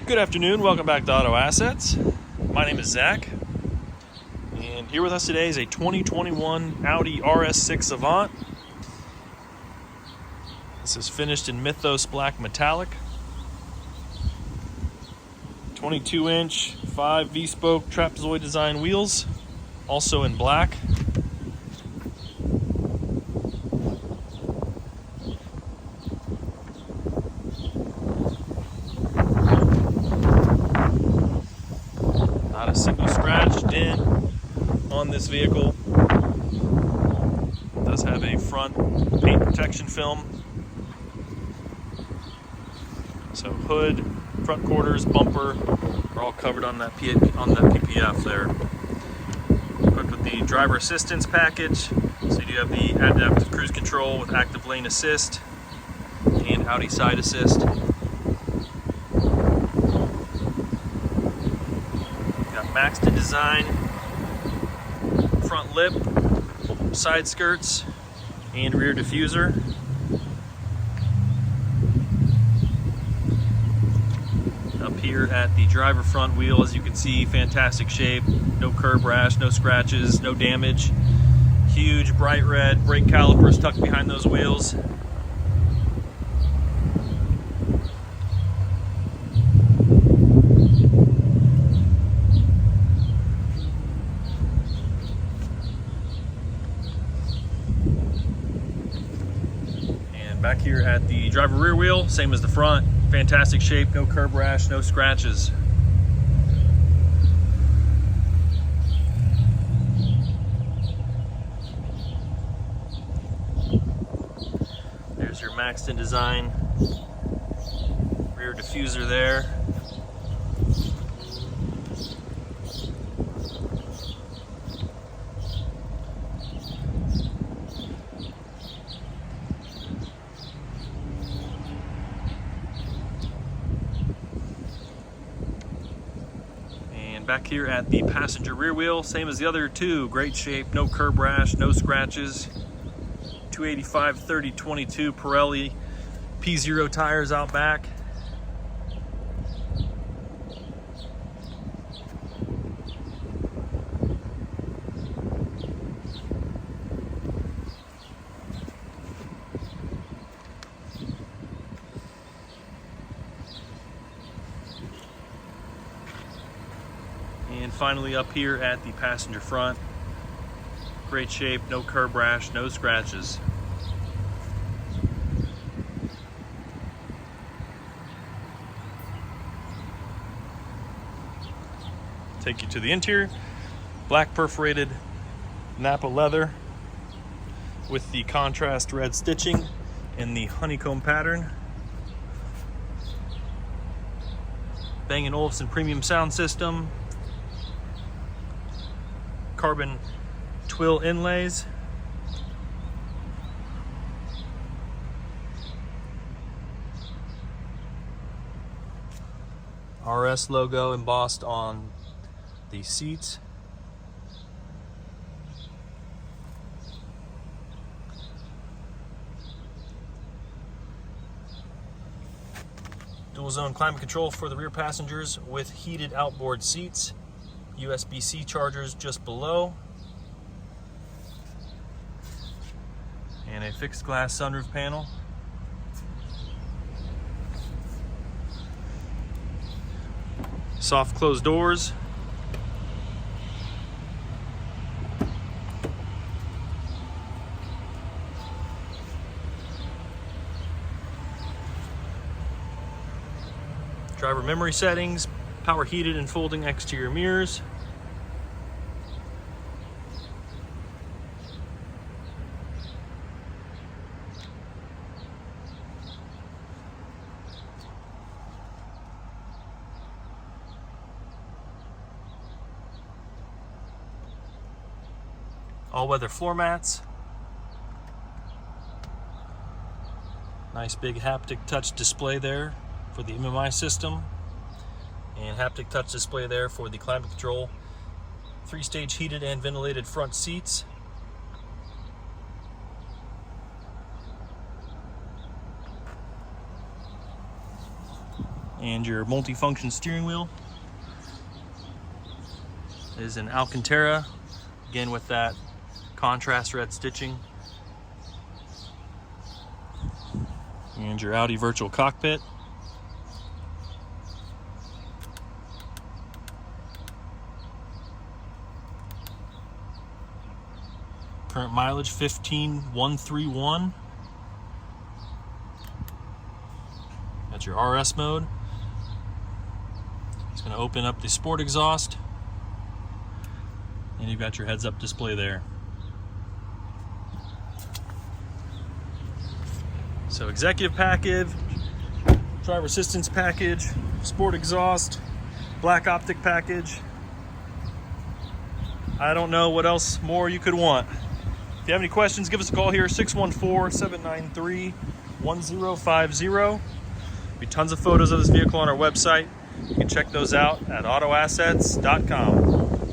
Good afternoon, welcome back to Auto Assets. My name is Zach, and here with us today is a 2021 Audi RS6 Avant. This is finished in Mythos Black Metallic. 22-inch 5 V-spoke Trapezoid design wheels, also in black. Not a single scratch, dent on this vehicle. It does have a front paint protection film. So hood, front quarters, bumper are all covered on that PPF there. Equipped with the driver assistance package. So you do have the adaptive cruise control with active lane assist and Audi side assist. Maxed in design, front lip, side skirts, and rear diffuser. Up here at the driver front wheel, as you can see, fantastic shape, no curb rash, no scratches, no damage. Huge bright red brake calipers tucked behind those wheels. Back here at the driver rear wheel, same as the front, fantastic shape, no curb rash, no scratches. There's your maxed in design rear diffuser there. Back here at the passenger rear wheel, same as the other two, great shape, no curb rash, no scratches. 285/30/22 Pirelli P0 tires out back. And finally up here at the passenger front, great shape, no curb rash, no scratches. Take you to the interior, black perforated Napa leather with the contrast red stitching in the honeycomb pattern. Bang & Olufsen premium sound system. Carbon Twill inlays. RS logo embossed on the seats. Dual zone climate control for the rear passengers with heated outboard seats. USB-C chargers just below, and a fixed glass sunroof panel. Soft closed doors. Driver memory settings. Power heated and folding exterior mirrors. All-weather floor mats. Nice big haptic touch display there for the MMI system. And haptic touch display there for the climate control. 3-stage heated and ventilated front seats. And your multi-function steering wheel is in Alcantara, again with that contrast red stitching. And your Audi virtual cockpit. Current mileage 15,131. That's your RS mode. It's going to open up the sport exhaust, and you've got your heads-up display there. So executive package, driver assistance package, sport exhaust, black optic package. I don't know what else more you could want. If you have any questions, give us a call here, 614-793-1050. There'll be tons of photos of this vehicle on our website. You can check those out at autoassets.com.